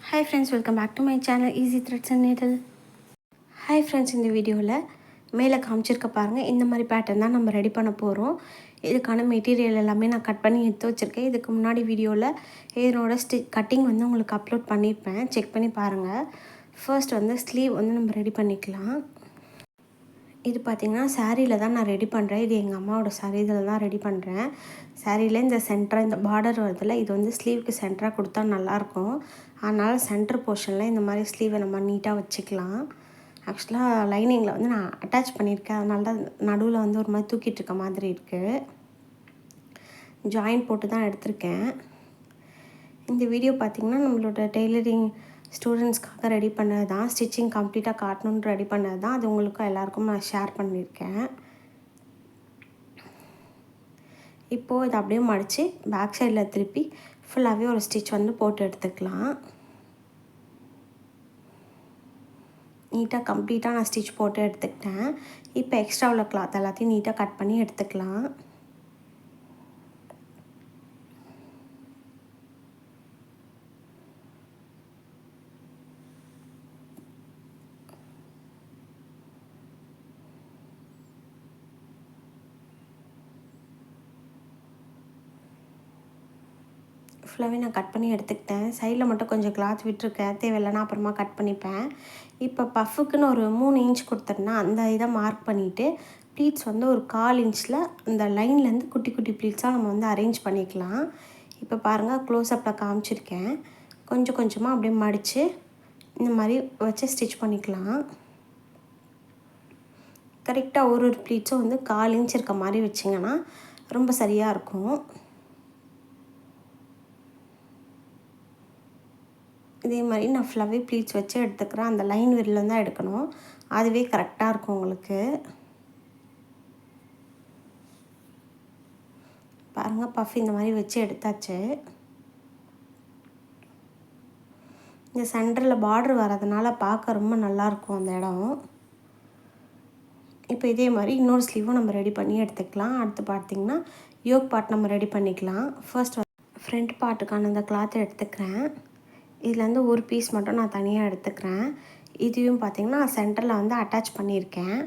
Hi friends, welcome back to my channel Easy Threads and Needle. Hi friends, இந்த வீடியோவில் மேலே காமிச்சிருக்க பாருங்கள், இந்த மாதிரி பேட்டர்ன் தான் நம்ம ரெடி பண்ண போகிறோம். இதுக்கான மெட்டீரியல் எல்லாமே நான் கட் பண்ணி எடுத்து வச்சுருக்கேன். இதுக்கு முன்னாடி வீடியோவில் இதனோட கட்டிங் வந்து உங்களுக்கு அப்லோட் பண்ணியிருப்பேன், செக் பண்ணி பாருங்கள். ஃபர்ஸ்ட் வந்து ஸ்லீவ் வந்து நம்ம ரெடி பண்ணிக்கலாம். இது பார்த்திங்கன்னா சாரியில் தான் நான் ரெடி பண்ணுறேன். இது எங்கள் அம்மாவோட சாரீ, இதில் தான் ரெடி பண்ணுறேன். சாரியில் இந்த சென்டராக இந்த பார்டர் வருதில்ல, இது வந்து ஸ்லீவுக்கு சென்டராக கொடுத்தா நல்லாயிருக்கும். அதனால் சென்டர் போர்ஷனில் இந்த மாதிரி ஸ்லீவை நம்ம நீட்டாக வச்சுக்கலாம். ஆக்சுவலாக லைனிங்கில் வந்து நான் அட்டாச் பண்ணியிருக்கேன், அதனால தான் நடுவில் வந்து ஒரு மாதிரி தூக்கிட்டு இருக்க மாதிரி இருக்குது. ஜாயின் போட்டு தான் எடுத்திருக்கேன். இந்த வீடியோ பார்த்திங்கன்னா நம்மளோட டெய்லரிங் ஸ்டூடெண்ட்ஸ்க்காக ரெடி பண்ணது தான், ஸ்டிச்சிங் கம்ப்ளீட்டாக காட்டணுன்னு ரெடி பண்ணது தான். அது உங்களுக்கும் எல்லாேருக்கும் நான் ஷேர் பண்ணியிருக்கேன். இப்போது இதை அப்படியே மடித்து பேக் சைடில் திருப்பி ஃபுல்லாகவே ஒரு ஸ்டிச் வந்து போட்டு எடுத்துக்கலாம். நீட்டாக கம்ப்ளீட்டாக நான் ஸ்டிச் போட்டு எடுத்துக்கிட்டேன். இப்போ எக்ஸ்ட்ரா உள்ள கிளாத் எல்லாத்தையும் நீட்டாக கட் பண்ணி எடுத்துக்கலாம். ஃபுல்லாகவே நான் கட் பண்ணி எடுத்துக்கிட்டேன். சைடில் மட்டும் கொஞ்சம் கிளாத் விட்டுருக்கேன், தேவையில்லைன்னா அப்புறமா கட் பண்ணிப்பேன். இப்போ பஃபுக்குன்னு ஒரு 3 இன்ச் கொடுத்துருன்னா அந்த இதை மார்க் பண்ணிவிட்டு ப்ளீட்ஸ் வந்து ஒரு 1/4 இன்ச்சில் அந்த லைன்லேருந்து குட்டி குட்டி ப்ளீட்ஸாக நம்ம வந்து அரேஞ்ச் பண்ணிக்கலாம். இப்போ பாருங்கள், க்ளோஸ்அப்பில் காமிச்சிருக்கேன். கொஞ்சம் கொஞ்சமாக அப்படியே மடித்து இந்த மாதிரி வச்சு ஸ்டிச் பண்ணிக்கலாம். கரெக்டாக ஒரு ப்ளீட்ஸும் வந்து 1/4 இன்ச் இருக்க மாதிரி வச்சிங்கன்னா ரொம்ப சரியாக இருக்கும். இதே மாதிரி நான் ஃபுல்லாகவே ப்ளீட்ஸ் வச்சு எடுத்துக்கிறேன். அந்த லைன் வெளில தான் எடுக்கணும், அதுவே கரெக்டாக இருக்கும் உங்களுக்கு. பாருங்கள், பஃப் இந்த மாதிரி வச்சு எடுத்தாச்சு. இந்த சென்டரில் பார்டர் வரதுனால பார்க்க ரொம்ப நல்லாயிருக்கும் அந்த இடம். இப்போ இதே மாதிரி இன்னொரு ஸ்லீவும் நம்ம ரெடி பண்ணி எடுத்துக்கலாம். அடுத்து பார்த்திங்கன்னா யோக் பார்ட் நம்ம ரெடி பண்ணிக்கலாம். ஃபர்ஸ்ட் ஃப்ரண்ட் பார்ட்டுக்கான அந்த கிளாத்தை எடுத்துக்கிறேன். இதுலேருந்து ஒரு பீஸ் மட்டும் நான் தனியாக எடுத்துக்கிறேன். இதையும் பார்த்திங்கன்னா சென்டரில் வந்து அட்டாச் பண்ணியிருக்கேன்.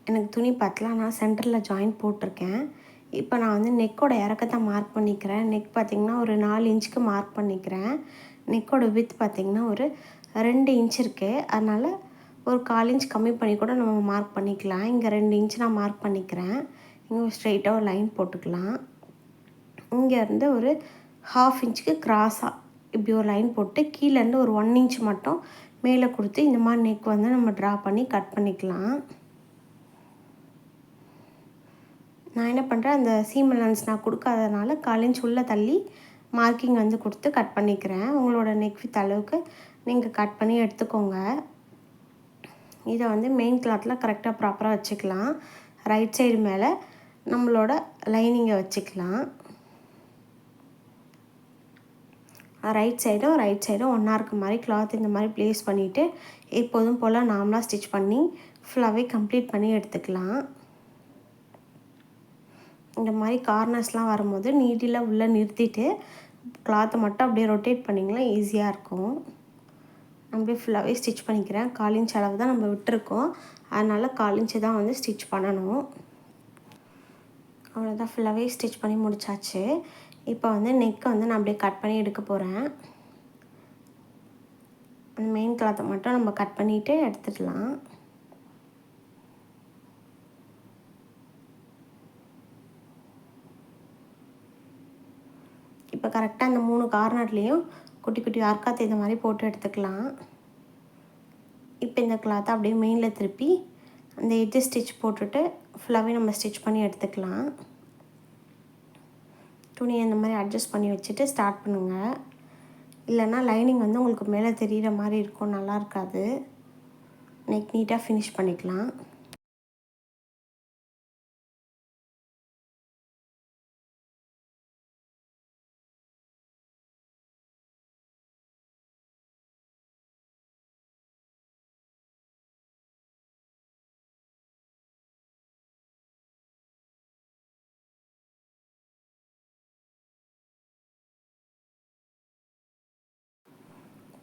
எனக்கு துணி பத்தல, நான் சென்டரில் ஜாயின் போட்டிருக்கேன். இப்போ நான் வந்து நெக்கோட இறக்கத்தை மார்க் பண்ணிக்கிறேன். நெக் பார்த்திங்கன்னா ஒரு 4 இன்ச்சுக்கு மார்க் பண்ணிக்கிறேன். நெக்கோட வித் பார்த்திங்கன்னா ஒரு 2 இன்ச் இருக்குது, அதனால் ஒரு 1/4 இன்ச் கம்மி பண்ணி கூட நம்ம மார்க் பண்ணிக்கலாம். இங்கே 2 இன்ச் நான் மார்க் பண்ணிக்கிறேன். இங்கே ஸ்ட்ரெயிட்டாக ஒரு லைன் போட்டுக்கலாம். இங்கேருந்து ஒரு 1/2 இன்ச்சுக்கு க்ராஸாக இப்படி ஒரு லைன் போட்டு கீழேருந்து ஒரு 1 இன்ச் மட்டும் மேலே கொடுத்து இந்த மாதிரி நெக் வந்து நம்ம ட்ரா பண்ணி கட் பண்ணிக்கலாம். நான் என்ன பண்ணுறேன், அந்த சீம் அலவன்ஸ் நான் கொடுக்காததுனால 1/4 இன்ச் உள்ளே தள்ளி மார்க்கிங் வந்து கொடுத்து கட் பண்ணிக்கிறேன். உங்களோட நெக் வித் அளவுக்கு நீங்கள் கட் பண்ணி எடுத்துக்கோங்க. இதை வந்து மெயின் கிளாத்தில் கரெக்டாக ப்ராப்பராக வச்சுக்கலாம். ரைட் சைடு மேலே நம்மளோட லைனிங்கை வச்சுக்கலாம். ரைட் சைடும் ஒன்றா இருக்க மாதிரி கிளாத் இந்த மாதிரி ப்ளேஸ் பண்ணிவிட்டு எப்போதும் போல் நார்மலாக ஸ்டிச் பண்ணி ஃபுல்லாகவே கம்ப்ளீட் பண்ணி எடுத்துக்கலாம். இந்த மாதிரி கார்னர்ஸ்லாம் வரும்போது நீடில் உள்ளே நிறுத்திட்டு கிளாத்தை மட்டும் அப்படியே ரொட்டேட் பண்ணிங்கன்னா ஈஸியாக இருக்கும். அப்படியே ஃபுல்லாகவே ஸ்டிச் பண்ணிக்கிறேன். 1/4 இன்ச் அளவு தான் நம்ம விட்டுருக்கோம், அதனால் 1/4 இன்ச்சு தான் வந்து ஸ்டிச் பண்ணணும். அவ்வளோதான், ஃபுல்லாகவே ஸ்டிச் பண்ணி முடித்தாச்சு. இப்போ வந்து நெக்கை வந்து நான் அப்படியே கட் பண்ணி எடுக்க போகிறேன். அந்த மெயின் கிளாத்தை மட்டும் நம்ம கட் பண்ணிவிட்டு எடுத்துடலாம். இப்போ கரெக்டாக அந்த 3 கார்னர்லேயும் குட்டி குட்டி ஆர்க்காத் இந்த மாதிரி போட்டு எடுத்துக்கலாம். இப்போ இந்த கிளாத்தை அப்படியே மெயினில் திருப்பி அந்த எட்ஜ் ஸ்டிச் போட்டுட்டு ஃபுல்லாகவே நம்ம ஸ்டிச் பண்ணி எடுத்துக்கலாம். துணியை இந்த மாதிரி அட்ஜஸ்ட் பண்ணி வச்சுட்டு ஸ்டார்ட் பண்ணுங்கள். இல்லைன்னா லைனிங் வந்து உங்களுக்கு மேலே தெரிகிற மாதிரி இருக்கும், நல்லா இருக்காது. நெக் நீட்டாக ஃபினிஷ் பண்ணிக்கலாம்.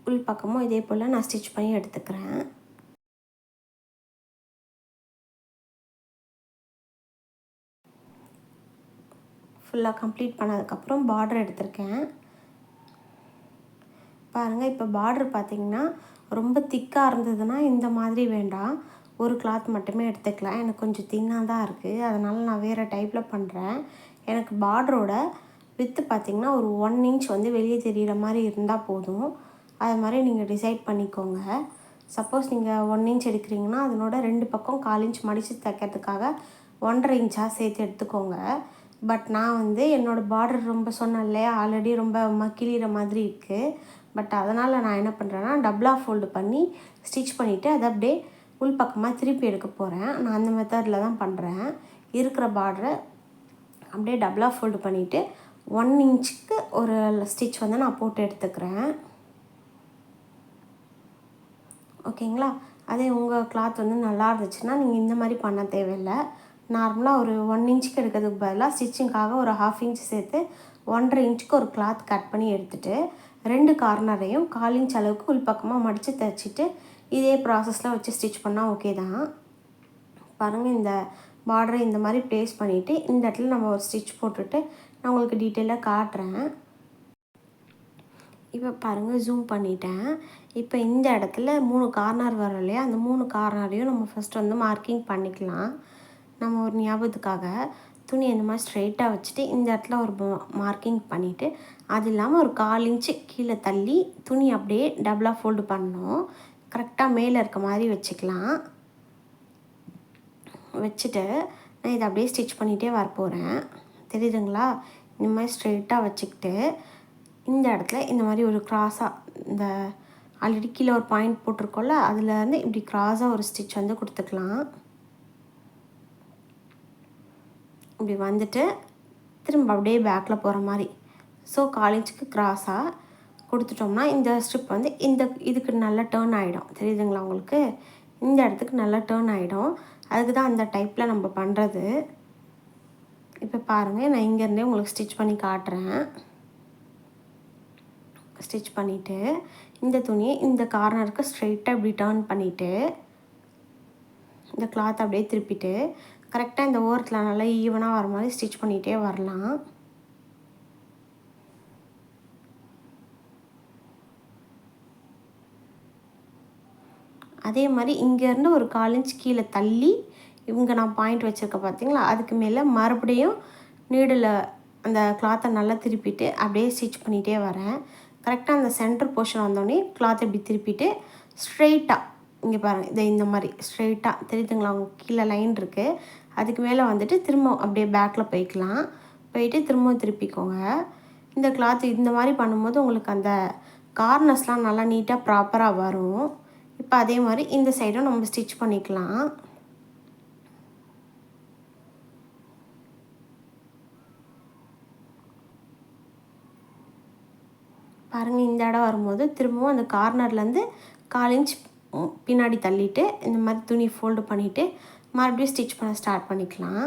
உள் பக்கமும் இதே போல் நான் ஸ்டிச் பண்ணி எடுத்துக்கிறேன். ஃபுல்லாக கம்ப்ளீட் பண்ணதுக்கப்புறம் பார்டர் எடுத்திருக்கேன். பாருங்கள், இப்போ பார்டர் பார்த்திங்கன்னா ரொம்ப திக்காக இருந்ததுன்னா இந்த மாதிரி வேண்டாம், ஒரு கிளாத் மட்டுமே எடுத்துக்கலாம். எனக்கு கொஞ்சம் தின்னாக தான் இருக்குது, அதனால் நான் வேறு டைப்பில் பண்ணுறேன். எனக்கு பார்டரோட வித்து பார்த்திங்கன்னா ஒரு 1 இன்ச் வந்து வெளியே தெரிகிற மாதிரி இருந்தால் போதும். அது மாதிரி நீங்கள் டிசைட் பண்ணிக்கோங்க. சப்போஸ் நீங்கள் 1 இன்ச் எடுக்கிறீங்கன்னா அதனோட 2 பக்கம் 1/4 இன்ச் மடித்து தைக்கிறதுக்காக 1.5 இன்ச்சாக சேர்த்து எடுத்துக்கோங்க. பட் நான் வந்து என்னோடய பார்டர் ரொம்ப சொன்னேன் இல்லையா, ஆல்ரெடி ரொம்ப கிழிகிற மாதிரி இருக்குது. பட் அதனால் நான் என்ன பண்ணுறேன்னா டபுளாக ஃபோல்டு பண்ணி ஸ்டிச் பண்ணிவிட்டு அதை அப்படியே உள் பக்கமாக திருப்பி எடுக்க போகிறேன். நான் அந்த மெத்தடில் தான் பண்ணுறேன். இருக்கிற பார்டரை அப்படியே டபுளாக ஃபோல்டு பண்ணிவிட்டு 1 இன்ச்சுக்கு ஒரு ஸ்டிச் வந்து நான் போட்டு எடுத்துக்கிறேன். ஓகேங்களா? அதே உங்கள் கிளாத் வந்து நல்லா இருந்துச்சுன்னா நீங்கள் இந்த மாதிரி பண்ண தேவையில்லை. நார்மலாக ஒரு 1 இன்ச்சுக்கு எடுக்கிறதுக்கு பதிலாக ஸ்டிச்சிங்காக ஒரு 1/2 இன்ச் சேர்த்து 1.5 இன்ச்சுக்கு ஒரு கிளாத் கட் பண்ணி எடுத்துகிட்டு 2 கார்னரையும் 1/4 இன்ச் அளவுக்கு உள் பக்கமாக மடித்து தைச்சிட்டு இதே ப்ராசஸில் வச்சு ஸ்டிச் பண்ணால் ஓகே தான். பாருங்கள், இந்த பார்டரை இந்த மாதிரி ப்ளேஸ் பண்ணிவிட்டு இந்த இடத்துல நம்ம ஒரு ஸ்டிச் போட்டுட்டு நான் உங்களுக்கு டீட்டெயிலாக காட்டுறேன். இப்போ பாருங்கள், ஜூம் பண்ணிட்டேன். இப்போ இந்த இடத்துல 3 கார்னர் வரும் இல்லையா, அந்த 3 கார்னரையும் நம்ம ஃபஸ்ட்டு வந்து மார்க்கிங் பண்ணிக்கலாம். நம்ம ஒரு ஞாபகத்துக்காக துணி இந்த மாதிரி ஸ்ட்ரெயிட்டாக வச்சுட்டு இந்த இடத்துல ஒரு மார்க்கிங் பண்ணிவிட்டு அது இல்லாமல் ஒரு 1/4 இன்ச்சு கீழே தள்ளி துணி அப்படியே டபுளாக ஃபோல்டு பண்ணணும். கரெக்டாக மேலே இருக்க மாதிரி வச்சுக்கலாம். வச்சுட்டு நான் இதை அப்படியே ஸ்டிச் பண்ணிகிட்டே வரப்போகிறேன். தெரியுதுங்களா? இந்த மாதிரி ஸ்ட்ரெயிட்டாக வச்சுக்கிட்டு இந்த இடத்துல இந்த மாதிரி ஒரு க்ராஸாக, இந்த ஆல்ரெடி கீழே ஒரு பாயிண்ட் போட்டிருக்கோம்ல, அதுலேருந்து இப்படி க்ராஸாக ஒரு ஸ்டிச் வந்து கொடுத்துக்கலாம். இப்படி வந்துட்டு திரும்ப அப்படியே பேக்கில் போகிற மாதிரி. ஸோ 1/4 இன்ச்சுக்கு க்ராஸாக கொடுத்துட்டோம்னா இந்த ஸ்ட்ரிப் வந்து இதுக்கு நல்லா டேர்ன் ஆகிடும். தெரியுதுங்களா உங்களுக்கு? இந்த இடத்துக்கு நல்லா டேர்ன் ஆகிடும். அதுக்கு தான் அந்த டைப்பில் நம்ம பண்ணுறது. இப்போ பாருங்கள், நான் இங்கேருந்தே உங்களுக்கு ஸ்டிச் பண்ணி காட்டுறேன். ஸ்டிச் பண்ணிவிட்டு இந்த துணியை இந்த கார்னருக்கு ஸ்ட்ரெயிட்டாக இப்படி டேர்ன் பண்ணிவிட்டு இந்த கிளாத் அப்படியே திருப்பிட்டு கரெக்டாக இந்த ஓரத்தில் நல்லா ஈவனாக வர மாதிரி ஸ்டிச் பண்ணிகிட்டே வரலாம். அதே மாதிரி இங்கேருந்து ஒரு 1/4 இன்ச் கீழே தள்ளி இவங்க நான் பாயிண்ட் வச்சுருக்க பார்த்தீங்களா, அதுக்கு மேலே மறுபடியும் நீடில் அந்த கிளாத்தை நல்லா திருப்பிட்டு அப்படியே ஸ்டிச் பண்ணிகிட்டே வரேன். கரெக்டாக அந்த சென்டர் போர்ஷன் வந்தோடனே கிளாத்தை இப்படி திருப்பிட்டு ஸ்ட்ரெயிட்டாக இங்கே பாருங்கள், இதை இந்த மாதிரி ஸ்ட்ரெயிட்டாக தெரியுதுங்களா, அவங்க கீழே லைன் இருக்குது, அதுக்கு மேலே வந்துட்டு திரும்ப அப்படியே பேக்கில் போய்க்கலாம். போயிட்டு திரும்பவும் திருப்பிக்கோங்க. இந்த கிளாத்து இந்த மாதிரி பண்ணும்போது உங்களுக்கு அந்த கார்னர்ஸ்லாம் நல்லா நீட்டாக ப்ராப்பராக வரும். இப்போ அதே மாதிரி இந்த சைடும் நம்ம ஸ்டிச் பண்ணிக்கலாம். பாருங்கள், இந்த இடம் வரும்போது திரும்பவும் அந்த கார்னர்லேருந்து 1/4 இன்ச் பின்னாடி தள்ளிட்டு இந்த மாதிரி துணி ஃபோல்டு பண்ணிவிட்டு மறுபடியும் ஸ்டிச் பண்ண ஸ்டார்ட் பண்ணிக்கலாம்.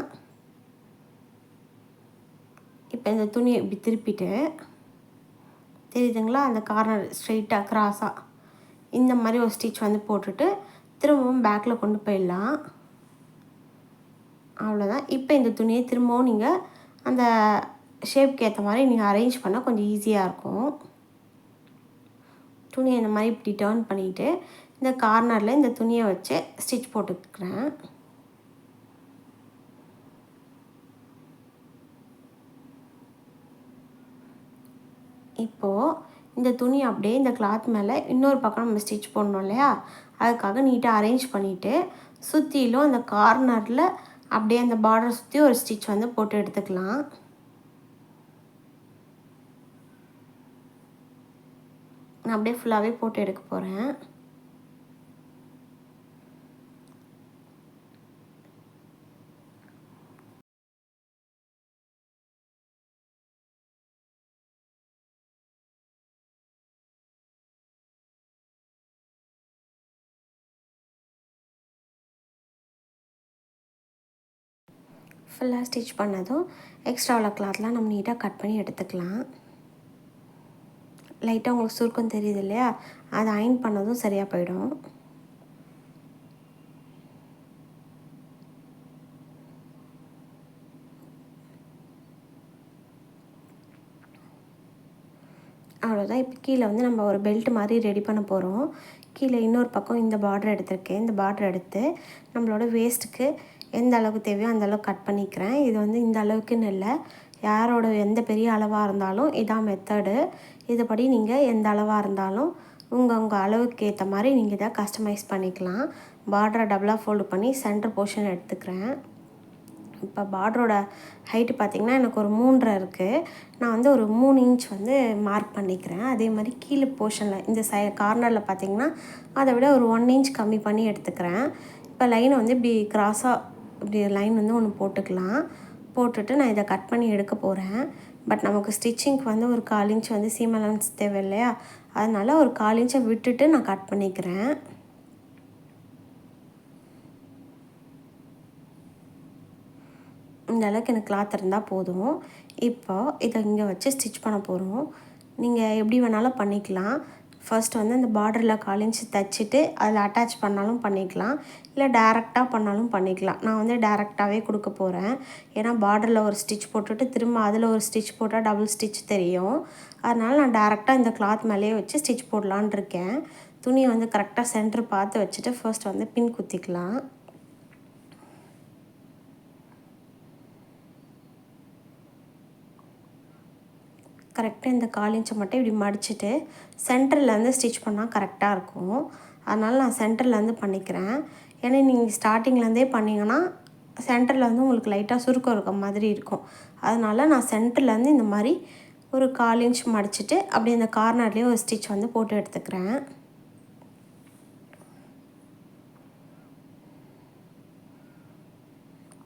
இப்போ இந்த துணியை இப்படி திருப்பிட்டு தெரியுதுங்களா, அந்த கார்னர் ஸ்ட்ரெயிட்டாக க்ராஸாக இந்த மாதிரி ஒரு ஸ்டிச் வந்து போட்டுட்டு திரும்பவும் பேக்கில் கொண்டு போயிடலாம். அவ்வளோதான். இப்போ இந்த துணியை திரும்பவும் நீங்கள் அந்த ஷேப்க்கு ஏற்ற மாதிரி நீங்கள் அரேஞ்ச் பண்ணால் கொஞ்சம் ஈஸியாக இருக்கும். துணியை இந்த மாதிரி இப்படி டர்ன் பண்ணிவிட்டு இந்த கார்னரில் இந்த துணியை வச்சு ஸ்டிச் போட்டுக்கிறேன். இப்போது இந்த துணி அப்படியே இந்த கிளாத் மேலே இன்னொரு பக்கம் நம்ம ஸ்டிச் போடணும் இல்லையா, அதுக்காக நீட்டாக அரேஞ்ச் பண்ணிவிட்டு சுற்றிலும் அந்த கார்னரில் அப்படியே அந்த பார்டர் சுற்றி ஒரு ஸ்டிச் வந்து போட்டு எடுத்துக்கலாம். நான் அப்படியே ஃபுல்லாகவே போட்டு எடுக்க போகிறேன். ஃபுல்லாக ஸ்டிச் பண்ணதும் எக்ஸ்ட்ரா உள்ள கிளாத்லாம் நம்ம நீட்டாக கட் பண்ணி எடுத்துக்கலாம். லைட்டாக உங்களுக்கு சுருக்கம் தெரியுது இல்லையா, அதை அயன் பண்ணதும் சரியாக போயிடும். அவ்வளோதான். இப்போ கீழே வந்து நம்ம ஒரு பெல்ட் மாதிரி ரெடி பண்ண போகிறோம். கீழே இன்னொரு பக்கம் இந்த பார்டர் எடுத்திருக்கேன். இந்த பார்டர் எடுத்து நம்மளோட வேஸ்ட்டுக்கு எந்த அளவுக்கு தேவையோ அந்த அளவுக்கு கட் பண்ணிக்கிறேன். இது வந்து இந்த அளவுக்குன்னு இல்லை, யாரோட எந்த பெரிய அளவாக இருந்தாலும் இதான் மெத்தடு. இதுபடி நீங்கள் எந்த அளவாக இருந்தாலும் உங்கள் அளவுக்கு ஏற்ற மாதிரி நீங்கள் இதை கஸ்டமைஸ் பண்ணிக்கலாம். பார்டரை டபுளாக ஃபோல்டு பண்ணி சென்டர் போர்ஷன் எடுத்துக்கிறேன். இப்போ பார்டரோட ஹைட்டு பார்த்திங்கன்னா எனக்கு ஒரு 3.5 இருக்குது. நான் வந்து ஒரு 3 இன்ச் வந்து மார்க் பண்ணிக்கிறேன். அதே மாதிரி கீழே போர்ஷனில் இந்த கார்னரில் பார்த்திங்கன்னா அதை விட ஒரு 1 இன்ச் கம்மி பண்ணி எடுத்துக்கிறேன். இப்போ லைனை வந்து இப்படி கிராஸாக இப்படி லைன் வந்து ஒன்று போட்டுக்கலாம். போட்டுட்டு நான் இதை கட் பண்ணி எடுக்க போகிறேன். பட் நமக்கு ஸ்டிச்சிங்க்கு வந்து ஒரு 1/4 இன்ச் வந்து சீம் அலவன்ஸ் தேவை இல்லையா, அதனால் ஒரு 1/4 இன்ச்சை விட்டுட்டு நான் கட் பண்ணிக்கிறேன். இந்த அளவுக்கு எனக்கு கிளாத் இருந்தால் போதும். இப்போ இதை இங்கே வச்சு ஸ்டிச் பண்ண போகிறோம். நீங்கள் எப்படி வேணாலும் பண்ணிக்கலாம். ஃபர்ஸ்ட் வந்து இந்த பார்டரில் 1/4 இன்ச் தைச்சிட்டு அதில் அட்டாச் பண்ணாலும் பண்ணிக்கலாம், இல்லை டேரெக்டாக பண்ணாலும் பண்ணிக்கலாம். நான் வந்து டேரெக்டாகவே கொடுக்க போகிறேன். ஏன்னா பார்டரில் ஒரு ஸ்டிச் போட்டுட்டு திரும்ப அதில் ஒரு ஸ்டிச் போட்டால் டபுள் ஸ்டிச் தெரியும். அதனால் நான் டேரெக்டாக இந்த கிளாத் மேலேயே வச்சு ஸ்டிச் போடலான் இருக்கேன். துணியை வந்து கரெக்டாக சென்டர் பார்த்து வச்சுட்டு ஃபர்ஸ்ட் வந்து பின் குத்திக்கலாம். கரெக்டாக இந்த 1/4 இன்ச்சை மட்டும் இப்படி மடிச்சுட்டு சென்டர்லேருந்து ஸ்டிச் பண்ணால் கரெக்டாக இருக்கும். அதனால் நான் சென்டர்லேருந்து பண்ணிக்கிறேன். ஏன்னா நீங்கள் ஸ்டார்டிங்லேருந்தே பண்ணிங்கன்னா சென்டரில் வந்து உங்களுக்கு லைட்டாக சுருக்கம் இருக்க மாதிரி இருக்கும். அதனால் நான் சென்டர்லேருந்து இந்த மாதிரி ஒரு 1/4 இன்ச் மடிச்சுட்டு அப்படியே இந்த கார்னர்லேயே ஒரு ஸ்டிச் வந்து போட்டு எடுத்துக்கிறேன்.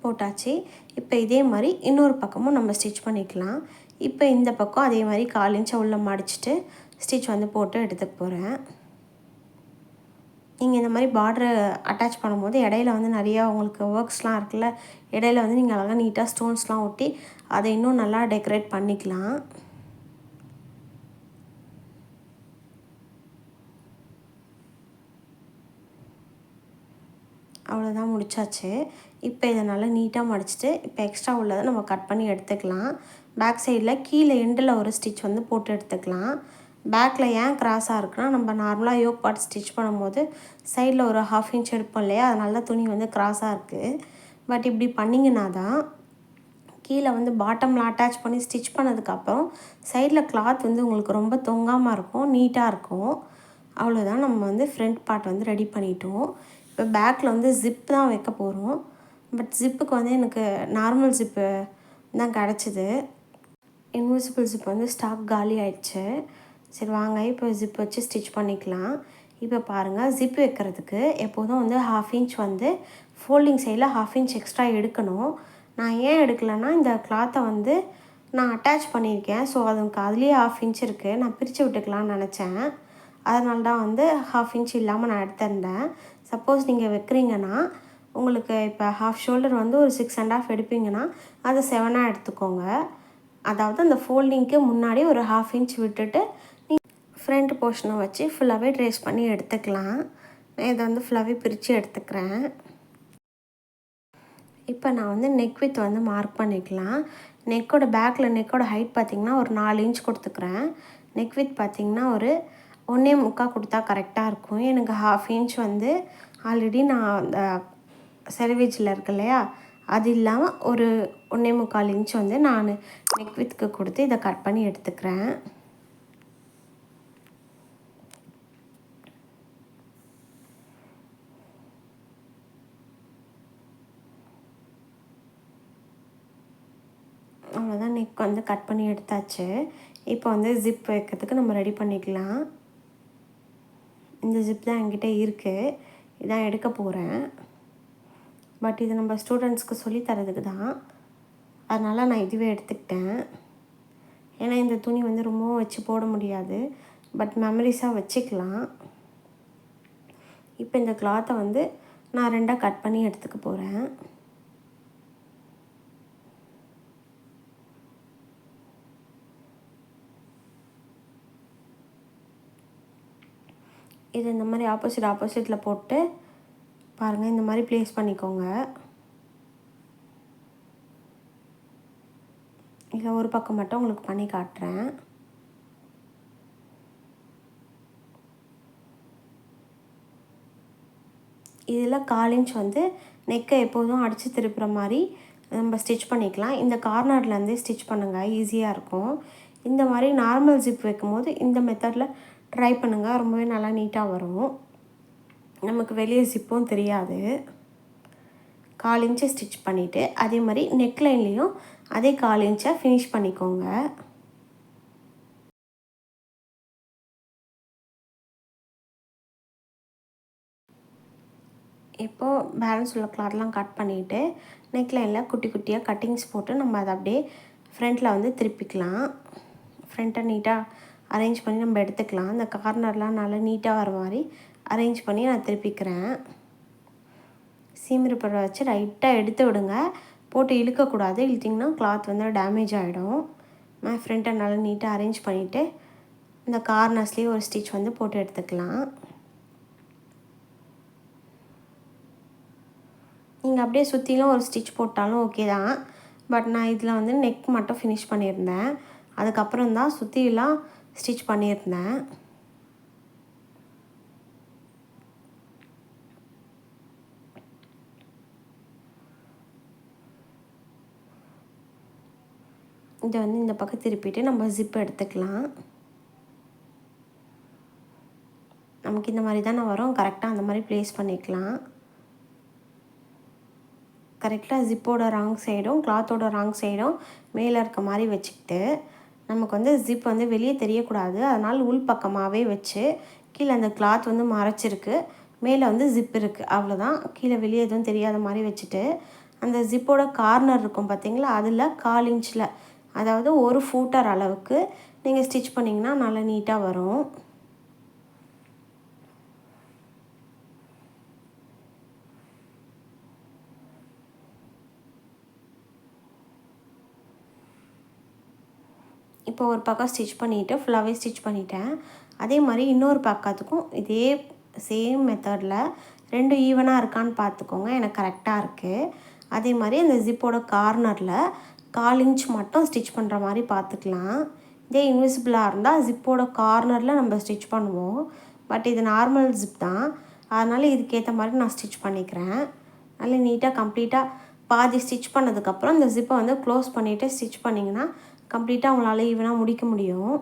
போட்டாச்சு. இப்போ இதே மாதிரி இன்னொரு பக்கமும் நம்ம ஸ்டிச் பண்ணிக்கலாம். இப்போ இந்த பக்கம் அதே மாதிரி 1/4 இன்ச்சை உள்ளே மடிச்சுட்டு ஸ்டிச் வந்து போட்டு எடுத்துக்க போகிறேன். நீங்கள் இந்த மாதிரி பார்டரை அட்டாச் பண்ணும்போது இடையில வந்து நிறையா உங்களுக்கு ஒர்க்ஸ்லாம் இருக்குல்ல, இடையில வந்து நீங்கள் அழகாக நீட்டாக ஸ்டோன்ஸ்லாம் ஒட்டி அதை இன்னும் நல்லா டெக்கரேட் பண்ணிக்கலாம். அவ்வளோதான், முடிச்சாச்சு. இப்போ இதை நல்லா நீட்டாக மடிச்சுட்டு இப்போ எக்ஸ்ட்ரா உள்ளதை நம்ம கட் பண்ணி எடுத்துக்கலாம். பேக் சைடில் கீழே எண்டில் ஒரு ஸ்டிச் வந்து போட்டு எடுத்துக்கலாம். பேக்கில் ஏன் கிராஸாக இருக்குன்னா, நம்ம நார்மலாக யோக் பார்ட் ஸ்டிச் பண்ணும்போது சைடில் ஒரு 1/2 இன்ச் எடுப்போம் இல்லையா, அதனால தான் துணி வந்து கிராஸாக இருக்குது. பட் இப்படி பண்ணிங்கன்னா தான் கீழே வந்து பாட்டமில் அட்டாச் பண்ணி ஸ்டிச் பண்ணதுக்கப்புறம் சைடில் கிளாத் வந்து உங்களுக்கு ரொம்ப தொங்காமல் இருக்கும், நீட்டாக இருக்கும். அவ்வளோதான், நம்ம வந்து ஃப்ரண்ட் பார்ட் வந்து ரெடி பண்ணிட்டோம். இப்போ பேக்கில் வந்து ஜிப் தான் வைக்க போகிறோம். பட் ஜிப்புக்கு வந்து எனக்கு நார்மல் ஜிப்பு தான் கிடச்சிது. இன்விசிபிள் ஜிப் வந்து ஸ்டாக் காலி ஆயிடுச்சு. சரி வாங்க இப்போ ஜிப் வச்சு ஸ்டிச் பண்ணிக்கலாம். இப்போ பாருங்கள், ஜிப் வைக்கிறதுக்கு எப்போதும் வந்து 1/2 இன்ச் வந்து ஃபோல்டிங் சைடில் 1/2 இன்ச் எக்ஸ்ட்ரா எடுக்கணும். நான் ஏன் எடுக்கலைன்னா இந்த கிளாத்தை வந்து நான் அட்டாச் பண்ணியிருக்கேன். ஸோ அதுக்கு அதுலேயே 1/2 இன்ச் இருக்குது. நான் பிரித்து விட்டுக்கலான்னு நினச்சேன். அதனால தான் வந்து 1/2 இன்ச் இல்லாமல் நான் எடுத்திருந்தேன். சப்போஸ் நீங்கள் வைக்கிறீங்கன்னா உங்களுக்கு இப்போ 1/2 ஷோல்டர் வந்து ஒரு 6.5 எடுப்பீங்கன்னா அதை 7ஆக எடுத்துக்கோங்க. அதாவது அந்த ஃபோல்டிங்க்கு முன்னாடி ஒரு 1/2 இன்ச் விட்டுட்டு நீங்கள் ஃப்ரண்ட் போர்ஷனை வச்சு ஃபுல்லாகவே ட்ரேஸ் பண்ணி எடுத்துக்கலாம். நான் இதை வந்து ஃபுல்லாகவே பிரித்து எடுத்துக்கிறேன். இப்போ நான் வந்து நெக் வித் வந்து மார்க் பண்ணிக்கலாம். நெக்கோட பேக்கில் நெக்கோட ஹைட் பார்த்திங்கன்னா ஒரு 4 இன்ச் கொடுத்துக்கிறேன். நெக் வித் பார்த்திங்கன்னா ஒரு 1.25 கொடுத்தா கரெக்டாக இருக்கும். எனக்கு 1/2 இன்ச் வந்து ஆல்ரெடி நான் அந்த செலவேஜில் இருக்கு இல்லையா, அது இல்லாமல் ஒரு 1.25 இன்ச் வந்து நான் நெக் வித்துக்கு கொடுத்து இதை கட் பண்ணி எடுத்துக்கிறேன். அவ்வளோதான், நெக் வந்து கட் பண்ணி எடுத்தாச்சு. இப்போ வந்து ஜிப் வைக்கிறதுக்கு நம்ம ரெடி பண்ணிக்கலாம். இந்த ஜிப் தான் என்கிட்ட இருக்குது, இதான் எடுக்க போகிறேன். பட் இது நம்ம ஸ்டூடெண்ட்ஸ்க்கு சொல்லித்தரதுக்கு தான், அதனால் நான் இதுவே எடுத்துக்கிட்டேன். ஏன்னா இந்த துணி வந்து ரொம்பவும் வச்சு போட முடியாது, பட் மெமரிஸாக வச்சுக்கலாம். இப்போ இந்த கிளாத்தை வந்து நான் 2ஆக கட் பண்ணி எடுத்துக்க போகிறேன். இது இந்த மாதிரி ஆப்போசிட்டில் போட்டு பாருங்கள், இந்த மாதிரி ப்ளேஸ் பண்ணிக்கோங்க. இதில் ஒரு பக்கம் மட்டும் உங்களுக்கு பண்ணி காட்டுறேன். இதில் 1/4 இன்ச் வந்து நெக்கை எப்போதும் அடித்து திருப்புற மாதிரி நம்ம ஸ்டிச் பண்ணிக்கலாம். இந்த கார்னர்லேருந்தே ஸ்டிச் பண்ணுங்கள், ஈஸியாக இருக்கும். இந்த மாதிரி நார்மல் ஜிப் வைக்கும்போது இந்த மெத்தடில் ட்ரை பண்ணுங்கள், ரொம்பவே நல்லா நீட்டாக வரும். நமக்கு வெளியே ஜிப்பும் தெரியாது. 1/4 இன்ச்சு ஸ்டிச் பண்ணிவிட்டு அதே மாதிரி நெக்லைன்லேயும் அதே 1/4 இன்ச்சை ஃபினிஷ் பண்ணிக்கோங்க. இப்போது பேலன்ஸ் உள்ள கிளாத்லாம் கட் பண்ணிவிட்டு நெக்லைனில் குட்டி குட்டியாக கட்டிங்ஸ் போட்டு நம்ம அதை அப்படியே ஃப்ரண்ட்டில் வந்து திருப்பிக்கலாம். ஃப்ரண்ட்டை நீட்டாக அரேஞ்ச் பண்ணி நம்ம எடுத்துக்கலாம். அந்த கார்னர்லாம் நல்லா நீட்டாக வர மாதிரி அரேஞ்ச் பண்ணி நான் திருப்பிக்கிறேன். சீமிருப்பரை வச்சு லைட்டாக எடுத்து விடுங்க, போட்டு இழுக்கக்கூடாது. இழுத்திங்கன்னா கிளாத் வந்து டேமேஜ் ஆகிடும். நான் ஃப்ரண்ட்டை நல்லா நீட்டாக அரேஞ்ச் பண்ணிவிட்டு இந்த கார்னர்ஸ்லேயே ஒரு ஸ்டிச் வந்து போட்டு எடுத்துக்கலாம். நீங்கள் அப்படியே சுற்றிலும் ஒரு ஸ்டிச் போட்டாலும் ஓகே தான். பட் நான் இதில் வந்து நெக் மட்டும் ஃபினிஷ் பண்ணியிருந்தேன். அதுக்கப்புறம் தான் சுற்றிலாம் ஸ்டிச் பண்ணியிருந்தேன். இதை வந்து இந்த பக்கம் திருப்பிட்டு நம்ம ஜிப் எடுத்துக்கலாம். நமக்கு இந்த மாதிரி தானே வரும், கரெக்டாக அந்த மாதிரி ப்ளேஸ் பண்ணிக்கலாம். கரெக்டாக ஜிப்போட ராங் சைடும் கிளாத்தோட ராங் சைடும் மேலே இருக்க மாதிரி வச்சுக்கிட்டு நமக்கு வந்து ஜிப் வந்து வெளியே தெரியக்கூடாது. அதனால் உள் பக்கமாகவே வச்சு கீழே அந்த கிளாத் வந்து மறைச்சிருக்கு, மேலே வந்து ஜிப் இருக்குது, அவ்வளோதான். கீழே வெளியே எதுவும் தெரியாத மாதிரி வச்சுட்டு அந்த ஜிப்போட கார்னர் இருக்கும் பார்த்தீங்களா, அதில் 1/4 இன்ச்சில், அதாவது 1 ஃபூட்டர் அளவுக்கு நீங்கள் ஸ்டிச் பண்ணிங்கன்னா நல்லா நீட்டாக வரும். இப்போ ஒரு பக்கம் ஸ்டிச் பண்ணிவிட்டு ஃபுல்லாகவே ஸ்டிச் பண்ணிட்டேன். அதே மாதிரி இன்னொரு பக்கத்துக்கும் இதே சேம் மெத்தடில் 2 ஈவனாக இருக்கான்னு பார்த்துக்கோங்க. எனக்கு கரெக்டாக இருக்குது. அதே மாதிரி அந்த ஜிப்போட கார்னரில் 1/4 இன்ச் மட்டும் ஸ்டிச் பண்ணுற மாதிரி பார்த்துக்கலாம். இதே இன்விசிபிளாக இருந்தால் ஜிப்போட கார்னரில் நம்ம ஸ்டிச் பண்ணுவோம். பட் இது நார்மல் ஜிப் தான், அதனால் இதுக்கேற்ற மாதிரி நான் ஸ்டிச் பண்ணிக்கிறேன். நல்லா நீட்டாக கம்ப்ளீட்டாக பாதி ஸ்டிச் பண்ணதுக்கப்புறம் இந்த ஜிப்பை வந்து க்ளோஸ் பண்ணிவிட்டு ஸ்டிச் பண்ணிங்கன்னா கம்ப்ளீட்டாக அவங்களால ஈவனாக முடிக்க முடியும்.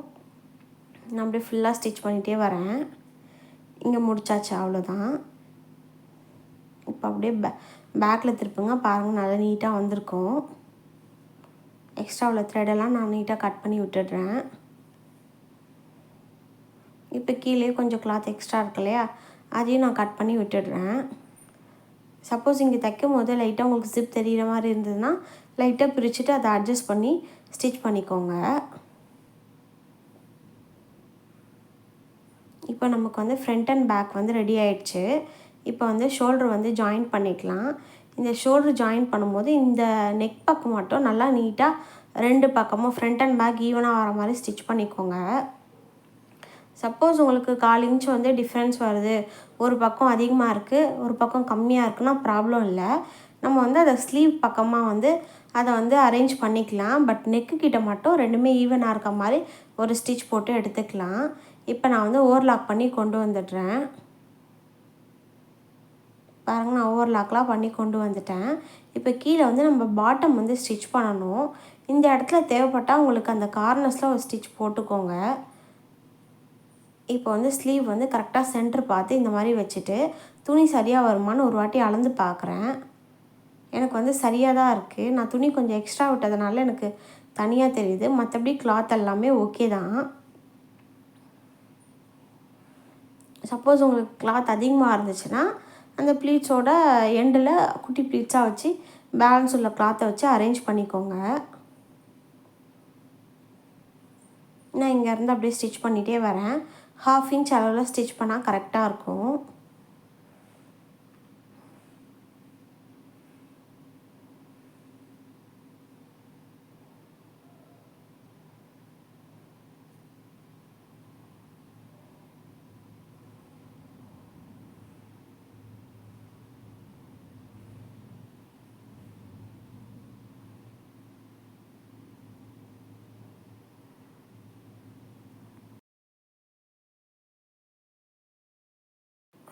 நான் அப்படியே ஃபுல்லாக ஸ்டிச் பண்ணிகிட்டே வரேன். இங்கே முடிச்சாச்சு, அவ்வளோதான். இப்போ அப்படியே பேக்கில் திருப்புங்க, பாருங்கள் நல்லா நீட்டாக வந்திருக்கும். எக்ஸ்ட்ரா உள்ள த்ரெடெல்லாம் நான் நீட்டாக கட் பண்ணி விட்டுடுறேன். இப்போ கீழே கொஞ்சம் கிளாத் எக்ஸ்ட்ரா இருக்கு இல்லையா, அதையும் நான் கட் பண்ணி விட்டுடுறேன். சப்போஸ் இங்கே தைக்கும் போது லைட்டாக உங்களுக்கு ஜிப் தெரிகிற மாதிரி இருந்ததுன்னா லைட்டாக பிரிச்சுட்டு அதை அட்ஜஸ்ட் பண்ணி ஸ்டிச் பண்ணிக்கோங்க. இப்போ நமக்கு வந்து ஃப்ரண்ட் அண்ட் பேக் வந்து ரெடி ஆகிடுச்சு. இப்போ வந்து ஷோல்டர் வந்து ஜாயின் பண்ணிக்கலாம். இந்த ஷோல்டர் ஜாயின் பண்ணும்போது இந்த நெக் பக்கம் மட்டும் நல்லா நீட்டாக 2 பக்கமும் ஃப்ரண்ட் அண்ட் பேக் ஈவனாக வர மாதிரி ஸ்டிச் பண்ணிக்கோங்க. சப்போஸ் உங்களுக்கு 1/4 இன்ச் வந்து டிஃப்ரென்ஸ் வருது, ஒரு பக்கம் அதிகமாக இருக்குது ஒரு பக்கம் கம்மியாக இருக்குன்னா ப்ராப்ளம் இல்லை. நம்ம வந்து அதை ஸ்லீவ் பக்கமாக வந்து அதை வந்து அரேஞ்ச் பண்ணிக்கலாம். பட் நெக்கு கிட்ட மட்டும் 2மே ஈவனாக இருக்க மாதிரி ஒரு ஸ்டிச் போட்டு எடுத்துக்கலாம். இப்போ நான் வந்து ஓவர்லாக் பண்ணி கொண்டு வந்துடுறேன். பாருங்கள், நான் ஓவர்லாக்லாம் பண்ணி கொண்டு வந்துட்டேன். இப்போ கீழே வந்து நம்ம பாட்டம் வந்து ஸ்டிச் பண்ணணும். இந்த இடத்துல தேவைப்பட்டால் உங்களுக்கு அந்த கார்னர்ஸில் ஒரு ஸ்டிச் போட்டுக்கோங்க. இப்போ வந்து ஸ்லீவ் வந்து கரெக்டாக சென்டர் பார்த்து இந்த மாதிரி வச்சுட்டு துணி சரியாக வருமானு ஒரு வாட்டி அளந்து பார்க்குறேன். எனக்கு வந்து சரியாக தான் இருக்குது. நான் துணி கொஞ்சம் எக்ஸ்ட்ரா விட்டதுனால எனக்கு தனியாக தெரியுது, மற்றபடி கிளாத் எல்லாமே ஓகே தான். சப்போஸ் உங்களுக்கு கிளாத் அதிகமாக இருந்துச்சுன்னா அந்த ப்ளீட்ஸோட எண்டில் குட்டி ப்ளீட்ஸாக வச்சு பேலன்ஸ் உள்ள கிளாத்தை வச்சு அரேஞ்ச் பண்ணிக்கோங்க. நான் இங்கேருந்து அப்படியே ஸ்டிச் பண்ணிகிட்டே வரேன். 1/2 இன்ச் அளவில் ஸ்டிச் பண்ணால் கரெக்டாக இருக்கும்.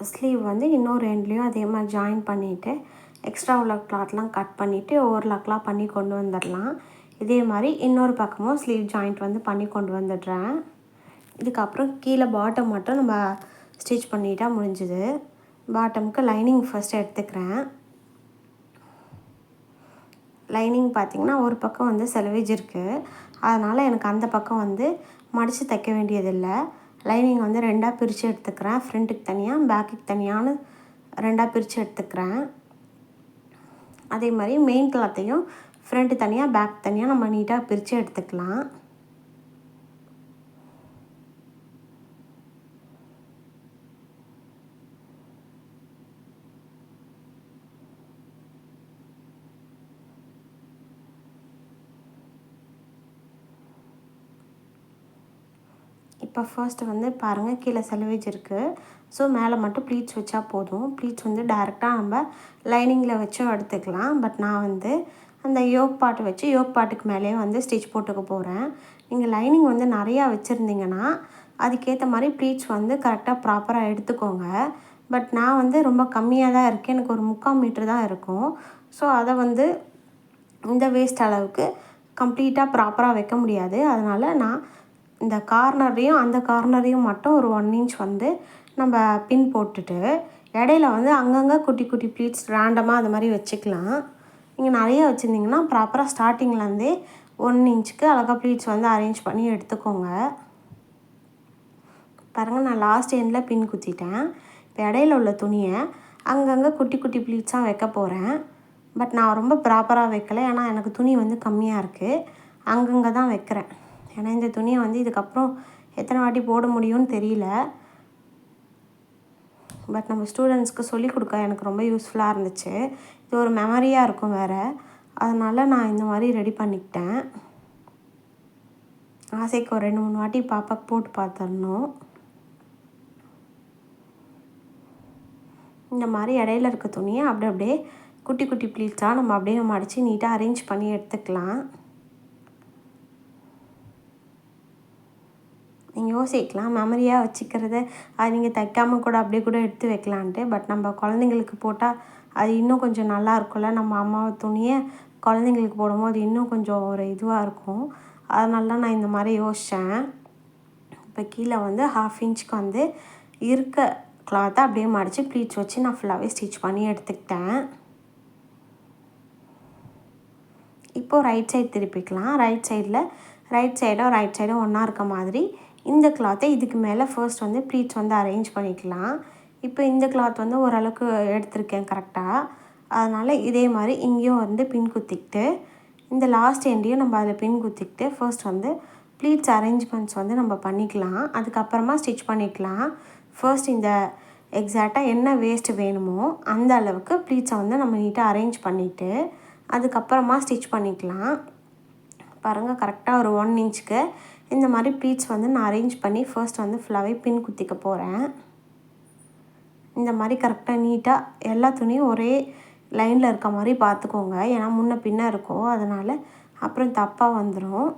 ஸ்லீவ் வந்து இன்னொரு எண்ட்லேயும் அதே மாதிரி ஜாயின் பண்ணிவிட்டு எக்ஸ்ட்ரா உள்ள கிளாத்லாம் கட் பண்ணிவிட்டு ஓவர்லாக்லாம் பண்ணி கொண்டு வந்துடலாம். இதே மாதிரி இன்னொரு பக்கமும் ஸ்லீவ் ஜாயிண்ட் வந்து பண்ணி கொண்டு வந்துடுறேன். இதுக்கப்புறம் கீழே பாட்டம் மட்டும் நம்ம ஸ்டிச் பண்ணிட்டா முடிஞ்சுது. பாட்டமுக்கு லைனிங் ஃபஸ்ட்டு எடுத்துக்கிறேன். லைனிங் பார்த்திங்கன்னா ஒரு பக்கம் வந்து செலவேஜ் இருக்குது, அதனால் எனக்கு அந்த பக்கம் வந்து மடித்து தைக்க வேண்டியதில்லை. லைனிங் வந்து 2ஆக பிரித்து எடுத்துக்கிறேன். ஃப்ரண்ட்டுக்கு தனியாக பேக்குக்கு தனியான்னு 2ஆக பிரித்து எடுத்துக்கிறேன். அதே மாதிரி மெயின் கிளாத்தையும் ஃப்ரண்ட்டு தனியாக பேக் தனியாக நம்ம நீட்டாக பிரித்து எடுத்துக்கலாம். இப்போ ஃபர்ஸ்ட்டு வந்து பாருங்கள், கீழே செலவேஜ் இருக்குது. ஸோ மேலே மட்டும் ப்ளீட்ஸ் வச்சா போதும். ப்ளீட்ஸ் வந்து டேரெக்டாக நம்ம லைனிங்கில் வச்சும் எடுத்துக்கலாம். பட் நான் வந்து அந்த யோக் பாட்டு வச்சு யோக் பாட்டுக்கு மேலேயே வந்து ஸ்டிச் போட்டுக்க போகிறேன். நீங்கள் லைனிங் வந்து நிறையா வச்சுருந்தீங்கன்னா அதுக்கேற்ற மாதிரி ப்ளீட்ஸ் வந்து கரெக்டாக ப்ராப்பராக எடுத்துக்கோங்க. பட் நான் வந்து ரொம்ப கம்மியாக தான் இருக்கேன், எனக்கு ஒரு 3/4 மீட்ரு தான் இருக்கும். ஸோ அதை வந்து இந்த வேஸ்ட் அளவுக்கு கம்ப்ளீட்டாக ப்ராப்பராக வைக்க முடியாது. அதனால் நான் இந்த கார்னரையும் அந்த கார்னரையும் மட்டும் ஒரு 1 இன்ச் வந்து நம்ம பின் போட்டுட்டு இடையில வந்து அங்கங்கே குட்டி குட்டி ப்ளீட்ஸ் ரேண்டமாக அது மாதிரி வச்சுக்கலாம். நீங்கள் நிறைய வச்சுருந்தீங்கன்னா ப்ராப்பராக ஸ்டார்டிங்லேருந்தே 1 இன்ச்சுக்கு அழகாக ப்ளீட்ஸ் வந்து அரேஞ்ச் பண்ணி எடுத்துக்கோங்க. பாருங்கள், நான் லாஸ்ட் எண்டில் பின் குத்திட்டேன். இப்போ இடையில உள்ள துணியை அங்கங்கே குட்டி குட்டி ப்ளீட்ஸாக வைக்க போகிறேன். பட் நான் ரொம்ப ப்ராப்பராக வைக்கலை, ஏன்னா எனக்கு துணி வந்து கம்மியாக இருக்குது. அங்கங்கே தான் வைக்கிறேன். ஏன்னா இந்த துணியை வந்து இதுக்கப்புறம் எத்தனை வாட்டி போட முடியும்னு தெரியல. பட் நம்ம ஸ்டூடெண்ட்ஸ்க்கு சொல்லிக் கொடுக்க எனக்கு ரொம்ப யூஸ்ஃபுல்லாக இருந்துச்சு. இது ஒரு மெமரியாக இருக்கும் வேறு, அதனால் நான் இந்த மாதிரி ரெடி பண்ணிக்கிட்டேன். ஆசைக்கு ஒரு 2-3 வாட்டி பாப்பாக்கு போட்டு பார்த்துடணும். இந்த மாதிரி இடையில இருக்க துணியை அப்படியே குட்டி குட்டி ப்ளீட்ஸாக நம்ம அப்படியே மடித்து நீட்டாக அரேஞ்ச் பண்ணி எடுத்துக்கலாம். நீங்கள் யோசிக்கலாம், மெமரியாக வச்சுக்கிறத அது நீங்கள் தைக்காமல் கூட அப்படியே கூட எடுத்து வைக்கலான்ட்டு. பட் நம்ம குழந்தைங்களுக்கு போட்டால் அது இன்னும் கொஞ்சம் நல்லா இருக்கும்ல. நம்ம அம்மா துணியை குழந்தைங்களுக்கு போடும்போது இன்னும் கொஞ்சம் ஒரு இதுவாக இருக்கும். அதனால தான் நான் இந்த மாதிரி யோசித்தேன். இப்போ கீழே வந்து 1/2 இன்ச்சுக்கு வந்து இருக்க கிளாத்தை அப்படியே மடித்து ப்ளீட்ஸ் வச்சு நான் ஃபுல்லாகவே ஸ்டிச் பண்ணி எடுத்துக்கிட்டேன். இப்போது ரைட் சைடு திருப்பிக்கலாம். ரைட் சைடும் ஒன்றா இருக்க மாதிரி இந்த கிளாத்தை இதுக்கு மேலே ஃபர்ஸ்ட் வந்து ப்ளீட்ஸ் வந்து அரேஞ்ச் பண்ணிக்கலாம். இப்போ இந்த கிளாத் வந்து ஓரளவுக்கு எடுத்திருக்கேன் கரெக்டாக. அதனால் இதே மாதிரி இங்கேயும் வந்து பின் குத்திக்கிட்டு இந்த லாஸ்ட் எண்டையும் நம்ம அதில் பின் குத்திக்கிட்டு ஃபர்ஸ்ட் வந்து ப்ளீட்ஸ் அரேஞ்ச்மெண்ட்ஸ் வந்து நம்ம பண்ணிக்கலாம். அதுக்கப்புறமா ஸ்டிச் பண்ணிக்கலாம். ஃபர்ஸ்ட் இந்த எக்ஸாக்டாக என்ன வேஸ்ட்டு வேணுமோ அந்த அளவுக்கு ப்ளீட்ஸை வந்து நம்ம நீட்டாக அரேஞ்ச் பண்ணிவிட்டு அதுக்கப்புறமா ஸ்டிச் பண்ணிக்கலாம். பாருங்கள், கரெக்டாக ஒரு 1 இன்ச்சுக்கு இந்த மாதிரி ப்ளீட்ஸ் வந்து நான் அரேஞ்ச் பண்ணி ஃபர்ஸ்ட் வந்து ஃபுல்லாகவே பின் குத்திக்க போகிறேன். இந்த மாதிரி கரெக்டாக நீட்டாக எல்லா துணியும் ஒரே லைனில் இருக்க மாதிரி பார்த்துக்கோங்க. ஏன்னா முன்ன பின்ன இருக்கும், அதனால் அப்புறம் தப்பாக வந்துடும்.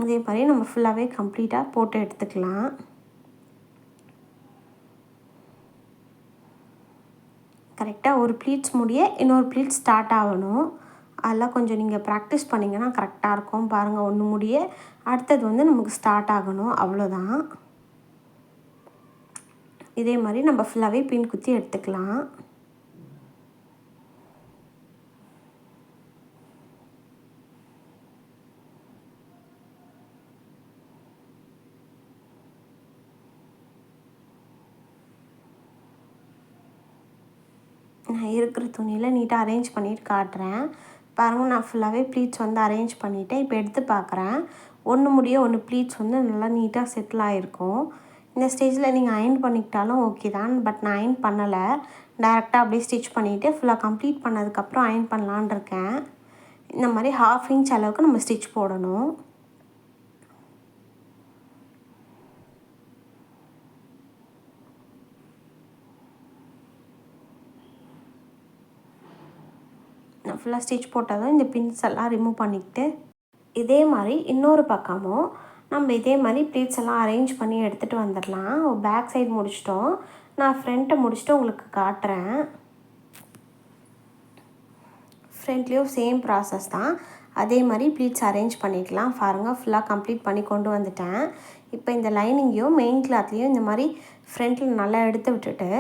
அதே மாதிரி நம்ம ஃபுல்லாகவே கம்ப்ளீட்டாக போட்டு எடுத்துக்கலாம். கரெக்டாக ஒரு ப்ளீட்ஸ் முடிய இன்னொரு ப்ளீட்ஸ் ஸ்டார்ட் ஆகணும். அதெல்லாம் கொஞ்சம் நீங்கள் ப்ராக்டிஸ் பண்ணிங்கன்னா கரெக்டாக இருக்கும். பாருங்கள், ஒன்று முடிய அடுத்தது வந்து நமக்கு ஸ்டார்ட் ஆகணும், அவ்வளோதான். இதே மாதிரி நம்ம ஃபுல்லாகவே பின் குத்தி எடுத்துக்கலாம். நான் இருக்கிற துணியில் நீட்டாக அரேஞ்ச் பண்ணிட்டு காட்டுறேன். பாருங்கள், நான் ஃபுல்லாகவே ப்ளீட்ஸ் வந்து அரேஞ்ச் பண்ணிவிட்டேன். இப்போ எடுத்து பார்க்குறேன், ஒன்று முடிய ஒன்று ப்ளீட்ஸ் வந்து நல்லா நீட்டாக செட்டில் ஆகிருக்கும். இந்த ஸ்டேஜில் நீங்கள் அயர்ன் பண்ணிக்கிட்டாலும் ஓகே தான். பட் நான் அயர்ன் பண்ணலை, டேரெக்டாக அப்படியே ஸ்டிச் பண்ணிவிட்டு ஃபுல்லாக கம்ப்ளீட் பண்ணதுக்கப்புறம் அயர்ன் பண்ணலான் இருக்கேன். இந்த மாதிரி 1/2 இன்ச் அளவுக்கு நம்ம ஸ்டிச் போடணும். நான் ஃபுல்லாக ஸ்டிச் போட்டதும் இந்த பின்ஸ் எல்லாம் ரிமூவ் பண்ணிக்கிட்டு இதே மாதிரி இன்னொரு பக்கமும் நம்ம இதே மாதிரி ப்ளீட்ஸ் எல்லாம் அரேஞ்ச் பண்ணி எடுத்துகிட்டு வந்துடலாம். பேக் சைடு முடிச்சிட்டோம். நான் ஃப்ரண்ட்டை முடிச்சுட்டு உங்களுக்கு காட்டுறேன். ஃப்ரண்ட்லேயும் சேம் ப்ராசஸ் தான். அதே மாதிரி ப்ளீட்ஸ் அரேஞ்ச் பண்ணிக்கலாம். பாருங்கள், ஃபுல்லாக கம்ப்ளீட் பண்ணி கொண்டு வந்துட்டேன். இப்போ இந்த லைனிங்கையும் மெயின் கிளாத்லேயும் இந்த மாதிரி ஃப்ரண்ட்டில் நல்லா எடுத்து விட்டுட்டு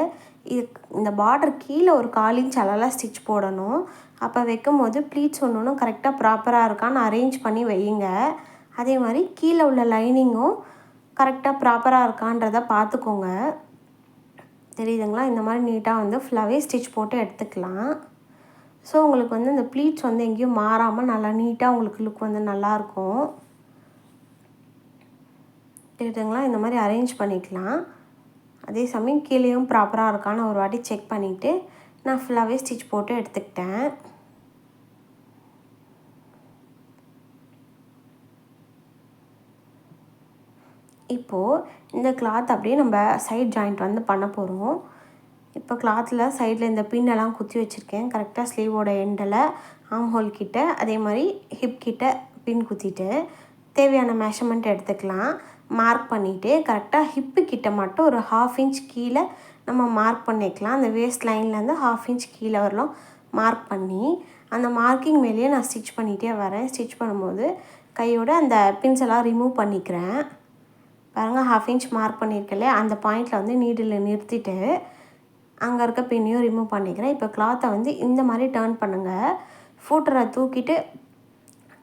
இந்த பார்டர் கீழே ஒரு 1/4 இன்ச் அளவில் ஸ்டிச் போடணும். அப்போ வைக்கும் போது ப்ளீட்ஸ் ஒன்று கரெக்டாக ப்ராப்பராக இருக்கான்னு அரேஞ்ச் பண்ணி வையுங்க. அதே மாதிரி கீழே உள்ள லைனிங்கும் கரெக்டாக ப்ராப்பராக இருக்கான்றதை பார்த்துக்கோங்க. தெரியுதுங்களா? இந்த மாதிரி நீட்டாக வந்து ஃபுல்லாகவே ஸ்டிச் போட்டு எடுத்துக்கலாம். ஸோ உங்களுக்கு வந்து இந்த ப்ளீட்ஸ் வந்து எங்கேயும் மாறாமல் நல்லா நீட்டாக உங்களுக்கு லுக் வந்து நல்லாயிருக்கும். தெரியுதுங்களா? இந்த மாதிரி அரேஞ்ச் பண்ணிக்கலாம். அதே சமயம் கீழேயும் ப்ராப்பராக இருக்கான்னு ஒரு வாட்டி செக் பண்ணிவிட்டு நான் ஃபுல்லாகவே ஸ்டிச் போட்டு எடுத்துக்கிட்டேன். இப்போது இந்த கிளாத் அப்படியே நம்ம சைட் ஜாயிண்ட் வந்து பண்ண போகிறோம். இப்போ கிளாத்தில் சைடில் இந்த பின்னெல்லாம் குத்தி வச்சுருக்கேன். கரெக்டாக ஸ்லீவோட எண்டில் ஆம் ஹோல் கிட்ட அதே மாதிரி ஹிப் கிட்ட பின் குத்திட்டு தேவையான மெஷர்மெண்ட் எடுத்துக்கலாம். மார்க் பண்ணிவிட்டு கரெக்டாக ஹிப்பு கிட்ட மட்டும் ஒரு 1/2 இன்ச் கீழே நம்ம மார்க் பண்ணிக்கலாம். அந்த வேஸ்ட் லைன்லேருந்து 1/2 இன்ச் கீழே வரலாம் மார்க் பண்ணி அந்த மார்க்கிங் மேலேயே நான் ஸ்டிச் பண்ணிகிட்டே வரேன். ஸ்டிச் பண்ணும்போது கையோட அந்த பின்ஸ் எல்லாம் ரிமூவ் பண்ணிக்கிறேன். பாருங்கள், 1/2 இன்ச் மார்க் பண்ணியிருக்கல அந்த பாயிண்டில் வந்து நீடில் நிறுத்திட்டு அங்கே இருக்க பின்னையும் ரிமூவ் பண்ணிக்கிறேன். இப்போ கிளாத்தை வந்து இந்த மாதிரி டர்ன் பண்ணுங்கள். ஃபூட்டரை தூக்கிட்டு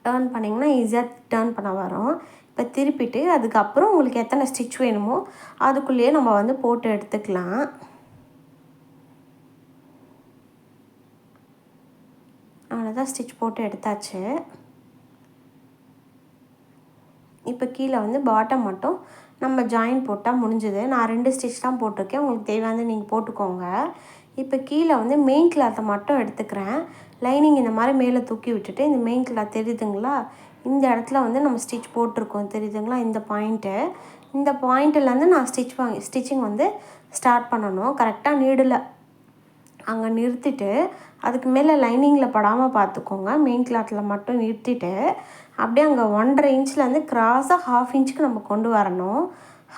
டர்ன் பண்ணிங்கன்னா ஈஸியாக டர்ன் பண்ண வரும். இப்போ திருப்பிட்டு அதுக்கப்புறம் உங்களுக்கு எத்தனை ஸ்டிச் வேணுமோ அதுக்குள்ளேயே நம்ம வந்து போட்டு எடுத்துக்கலாம். அவ்வளோதான், ஸ்டிச் போட்டு எடுத்தாச்சு. இப்போ கீழே வந்து பாட்டம் மட்டும் நம்ம ஜாயின் போட்டால் முடிஞ்சுது. நான் 2 ஸ்டிச் தான் போட்டிருக்கேன். உங்களுக்கு தேவையானது நீங்கள் போட்டுக்கோங்க. இப்போ கீழே வந்து மெயின் கிளாத்தை மட்டும் எடுத்துக்கிறேன். லைனிங் இந்த மாதிரி மேலே தூக்கி விட்டுட்டு இந்த மெயின் கிளாத் தெரியுதுங்களா? இந்த இடத்துல வந்து நம்ம ஸ்டிச் போட்டிருக்கோம் தெரியுதுங்களா? இந்த பாயிண்ட்டிலேருந்து நான் ஸ்டிச்சிங் வந்து ஸ்டார்ட் பண்ணணும். கரெக்டாக நீடில் அங்கே நிறுத்திட்டு அதுக்கு மேலே லைனிங்கில் படாமல் பார்த்துக்கோங்க. மெயின் கிளாத்தில் மட்டும் நிறுத்திட்டு அப்படியே அங்கே 1.5 இன்ச்லேருந்து கிராஸாக 1/2 இன்ச்சுக்கு நம்ம கொண்டு வரணும்.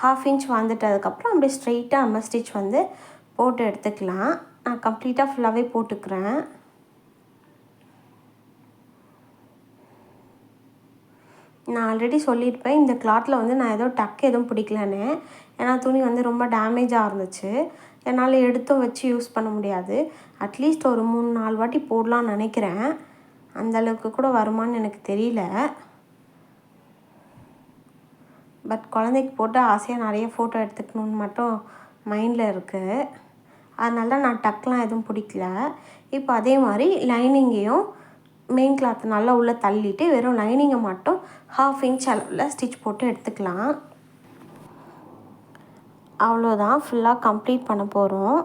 1/2 இன்ச் வந்துட்டதுக்கப்புறம் அப்படியே ஸ்ட்ரெயிட்டாக நம்ம ஸ்டிச் வந்து போட்டு எடுத்துக்கலாம். நான் கம்ப்ளீட்டாக ஃபுல்லாகவே போட்டுக்கிறேன். நான் ஆல்ரெடி சொல்லியிருப்பேன், இந்த கிளாத்தில் வந்து நான் எதுவும் பிடிக்கலன்னு. ஏன்னா துணி வந்து ரொம்ப டேமேஜாக இருந்துச்சு. என்னால் எடுத்தும் வச்சு யூஸ் பண்ண முடியாது. அட்லீஸ்ட் ஒரு 3-4 வாட்டி போடலான்னு நினைக்கிறேன். அந்தளவுக்கு கூட வருமானு எனக்கு தெரியல. பட் குழந்தைக்கு போட்டு ஆசையாக நிறைய ஃபோட்டோ எடுத்துக்கணுன்னு மட்டும் மைண்டில் இருக்குது. அதனால நான் டக்லாம் எதுவும் பிடிக்கல. இப்போ அதே மாதிரி லைனிங்கையும் மெயின் கிளாத் நல்லா உள்ளே தள்ளிட்டு வெறும் லைனிங்கை மட்டும் 1/2 இன்ச் அளவில் ஸ்டிச் போட்டு எடுத்துக்கலாம். அவ்வளோதான், ஃபுல்லாக கம்ப்ளீட் பண்ண போகிறோம்.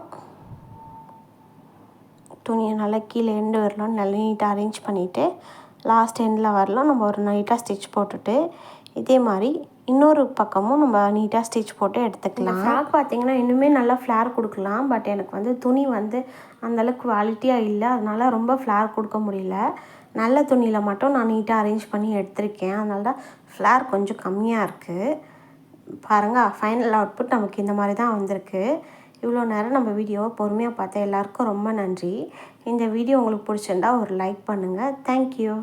துணியை நல்லா கீழே எண்டு வரலாம் நல்லா நீட்டாக அரேஞ்ச் பண்ணிவிட்டு லாஸ்ட் எண்டில் வரலாம் நம்ம ஒரு நீட்டாக ஸ்டிச் போட்டுட்டு இதே மாதிரி இன்னொரு பக்கமும் நம்ம நீட்டாக ஸ்டிச் போட்டு எடுத்துக்கலாம். ஃப்ராக் பார்த்திங்கன்னா இன்னுமே நல்லா ஃப்ளேர் கொடுக்கலாம். பட் எனக்கு வந்து துணி வந்து அந்தளவுக்கு குவாலிட்டியாக இல்லை. அதனால ரொம்ப ஃப்ளேர் கொடுக்க முடியல. நல்ல துணியில் மட்டும் நான் நீட்டாக அரேஞ்ச் பண்ணி எடுத்திருக்கேன். அதனால தான் ஃப்ளேர் கொஞ்சம் கம்மியாக இருக்குது. பாருங்கள், ஃபைனல் அவுட்புட் நமக்கு இந்த மாதிரி தான் வந்திருக்கு. இவ்வளோ நேரம் நம்ம வீடியோவை பொறுமையாக பார்த்த எல்லாருக்கும் ரொம்ப நன்றி. இந்த வீடியோ உங்களுக்கு பிடிச்சிருந்தா ஒரு லைக் பண்ணுங்கள். தேங்க்யூ.